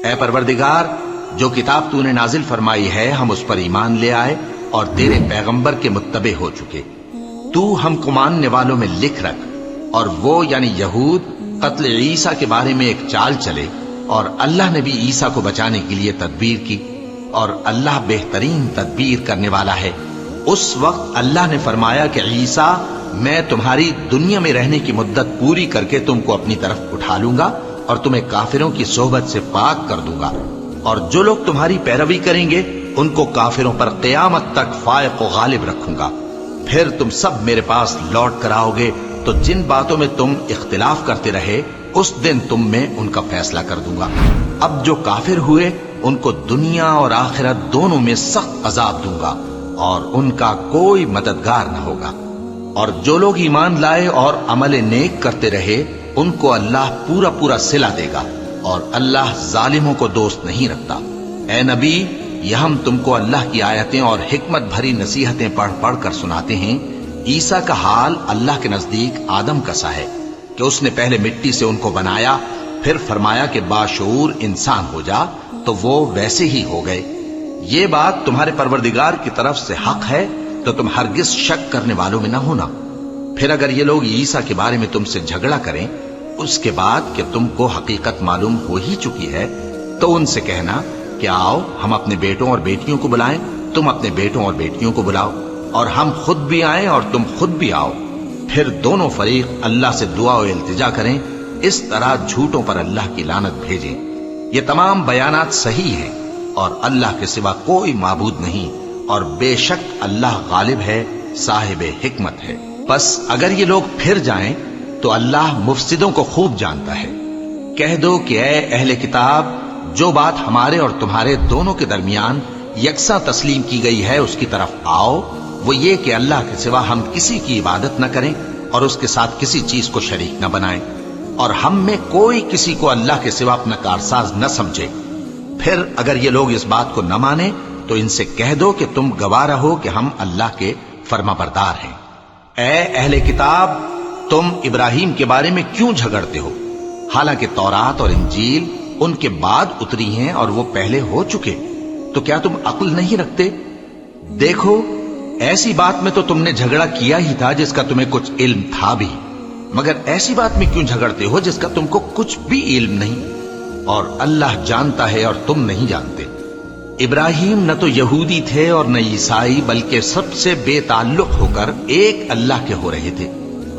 اے پروردگار، جو کتاب تو نے نازل فرمائی ہے ہم اس پر ایمان لے آئے اور تیرے پیغمبر کے متبع ہو چکے۔ تو ہم کو ماننے والوں میں لکھ رکھ، اور وہ یعنی یہود قتل عیسیٰ کے بارے میں ایک چال چلے، اور اللہ نے بھی عیسیٰ کو بچانے کے لیے تدبیر کی، اور اللہ بہترین تدبیر کرنے والا ہے۔ اس وقت اللہ نے فرمایا کہ عیسیٰ، میں تمہاری دنیا میں رہنے کی مدت پوری کر کے تم کو اپنی طرف اٹھا لوں گا اور تمہیں کافروں کی صحبت سے پاک کر دوں گا، اور جو لوگ تمہاری پیروی کریں گے ان کو کافروں پر قیامت تک فائق و غالب رکھوں گا۔ پھر تم سب میرے پاس لوٹ کر آؤ گے تو جن باتوں میں تم اختلاف کرتے رہے اس دن تم میں ان کا فیصلہ کر دوں گا۔ اب جو کافر ہوئے ان کو دنیا اور آخرت دونوں میں سخت عذاب دوں گا اور ان کا کوئی مددگار نہ ہوگا۔ اور جو لوگ ایمان لائے اور عمل نیک کرتے رہے ان کو اللہ پورا پورا صلہ دے گا، اور اللہ ظالموں کو دوست نہیں رکھتا۔ اے نبی، یہ ہم تم کو اللہ کی آیتیں اور حکمت بھری نصیحتیں پڑھ پڑھ کر سناتے ہیں۔ عیسیٰ کا حال اللہ کے نزدیک آدم کا سا ہے کہ اس نے پہلے مٹی سے ان کو بنایا، پھر فرمایا کہ باشعور انسان ہو جا، تو وہ ویسے ہی ہو گئے۔ یہ بات تمہارے پروردگار کی طرف سے حق ہے، تو تم ہرگز شک کرنے والوں میں نہ ہونا۔ پھر اگر یہ لوگ عیسیٰ کے بارے میں تم سے جھگڑا کریں اس کے بعد کہ تم کو حقیقت معلوم ہو ہی چکی ہے، تو ان سے کہنا کہ آؤ ہم اپنے بیٹوں اور بیٹیوں کو بلائیں، تم اپنے بیٹوں اور بیٹیوں کو بلاؤ، اور ہم خود بھی آئیں اور تم خود بھی آؤ، پھر دونوں فریق اللہ سے دعا و التجا کریں، اس طرح جھوٹوں پر اللہ کی لعنت بھیجیں۔ یہ تمام بیانات صحیح ہیں، اور اللہ کے سوا کوئی معبود نہیں، اور بے شک اللہ غالب ہے، صاحب حکمت ہے۔ بس اگر یہ لوگ پھر جائیں تو اللہ مفسدوں کو خوب جانتا ہے۔ کہہ دو کہ اے اہل کتاب، جو بات ہمارے اور تمہارے دونوں کے درمیان یکساں تسلیم کی گئی ہے اس کی طرف آؤ، وہ یہ کہ اللہ کے سوا ہم کسی کی عبادت نہ کریں اور اس کے ساتھ کسی چیز کو شریک نہ بنائیں، اور ہم میں کوئی کسی کو اللہ کے سوا اپنا کارساز نہ سمجھے۔ پھر اگر یہ لوگ اس بات کو نہ مانیں تو ان سے کہہ دو کہ تم گواہ رہو کہ ہم اللہ کے فرما بردار ہیں۔ اے اہل کتاب، تم ابراہیم کے بارے میں کیوں جھگڑتے ہو؟ حالانکہ تورات اور انجیل ان کے بعد اتری ہیں اور وہ پہلے ہو چکے، تو کیا تم عقل نہیں رکھتے؟ دیکھو، ایسی بات میں تو تم نے جھگڑا کیا ہی تھا جس کا تمہیں کچھ علم تھا بھی، مگر ایسی بات میں کیوں جھگڑتے ہو جس کا تم کو کچھ بھی علم نہیں؟ اور اللہ جانتا ہے اور تم نہیں جانتے۔ ابراہیم نہ تو یہودی تھے اور نہ عیسائی، بلکہ سب سے بے تعلق ہو کر ایک اللہ کے ہو رہے تھے،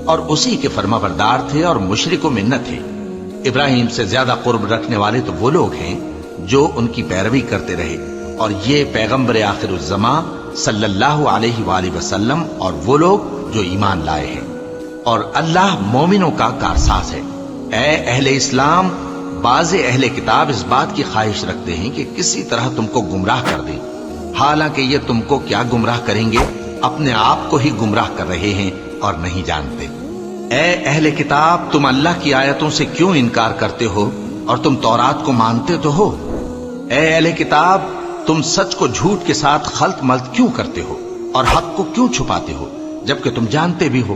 اور اسی کے فرما بردار تھے اور مشرکوں میں نہ تھے۔ ابراہیم سے زیادہ قرب رکھنے والے تو وہ لوگ ہیں جو ان کی پیروی کرتے رہے، اور یہ پیغمبر آخر الزماں صلی اللہ علیہ وآلہ وسلم اور وہ لوگ جو ایمان لائے ہیں، اور اللہ مومنوں کا کارساز ہے۔ اے اہل اسلام، بعض اہل کتاب اس بات کی خواہش رکھتے ہیں کہ کسی طرح تم کو گمراہ کر دیں، حالانکہ یہ تم کو کیا گمراہ کریں گے، اپنے آپ کو ہی گمراہ کر رہے ہیں اور نہیں جانتے۔ اے اہل کتاب، تم اللہ کی آیتوں سے کیوں انکار کرتے ہو اور تم تورات کو مانتے تو ہو؟ اے اہل کتاب، تم سچ کو جھوٹ کے ساتھ خلط ملط کیوں کرتے ہو اور حق کو کیوں چھپاتے ہو جبکہ تم جانتے بھی ہو؟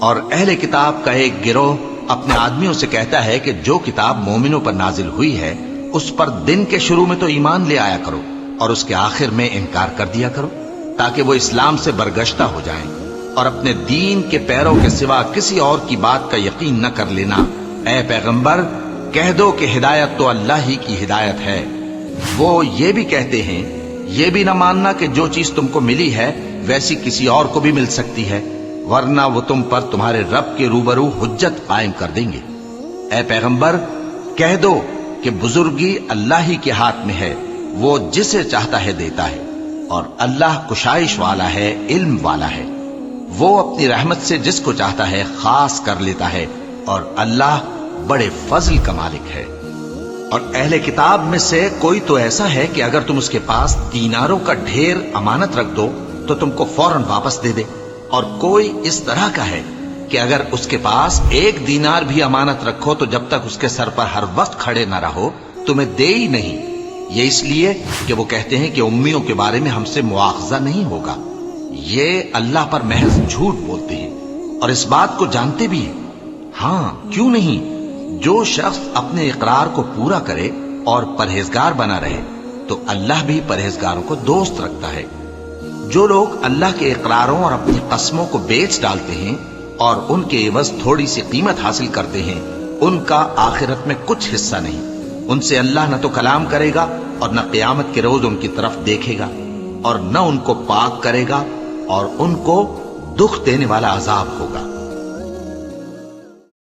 اور اہل کتاب کا ایک گروہ اپنے آدمیوں سے کہتا ہے کہ جو کتاب مومنوں پر نازل ہوئی ہے اس پر دن کے شروع میں تو ایمان لے آیا کرو اور اس کے آخر میں انکار کر دیا کرو، تاکہ وہ اسلام سے برگشتہ ہو جائیں، اور اپنے دین کے پیروں کے سوا کسی اور کی بات کا یقین نہ کر لینا۔ اے پیغمبر، کہہ دو کہ ہدایت تو اللہ ہی کی ہدایت ہے۔ وہ یہ بھی کہتے ہیں، یہ بھی نہ ماننا کہ جو چیز تم کو ملی ہے ویسی کسی اور کو بھی مل سکتی ہے، ورنہ وہ تم پر تمہارے رب کے روبرو حجت قائم کر دیں گے۔ اے پیغمبر، کہہ دو کہ بزرگی اللہ ہی کے ہاتھ میں ہے، وہ جسے چاہتا ہے دیتا ہے، اور اللہ کشائش والا ہے، علم والا ہے، وہ اپنی رحمت سے جس کو چاہتا ہے خاص کر لیتا ہے، اور اللہ بڑے فضل کا مالک ہے۔ اور اہل کتاب میں سے کوئی تو ایسا ہے کہ اگر تم اس کے پاس دیناروں کا ڈھیر امانت رکھ دو تو تم کو فوراً واپس دے دے، اور کوئی اس طرح کا ہے کہ اگر اس کے پاس 1 دینار بھی امانت رکھو تو جب تک اس کے سر پر ہر وقت کھڑے نہ رہو تمہیں دے ہی نہیں۔ یہ اس لیے کہ وہ کہتے ہیں کہ امیوں کے بارے میں ہم سے مواخذہ نہیں ہوگا۔ یہ اللہ پر محض جھوٹ بولتے ہیں اور اس بات کو جانتے بھی ہیں۔ ہاں، کیوں نہیں، جو شخص اپنے اقرار کو پورا کرے اور پرہیزگار بنا رہے تو اللہ بھی پرہیزگاروں کو دوست رکھتا ہے۔ جو لوگ اللہ کے اقراروں اور اپنی قسموں کو بیچ ڈالتے ہیں اور ان کے عوض تھوڑی سی قیمت حاصل کرتے ہیں، ان کا آخرت میں کچھ حصہ نہیں۔ ان سے اللہ نہ تو کلام کرے گا اور نہ قیامت کے روز ان کی طرف دیکھے گا، اور نہ ان کو پاک کرے گا، اور ان کو دکھ دینے والا عذاب ہوگا۔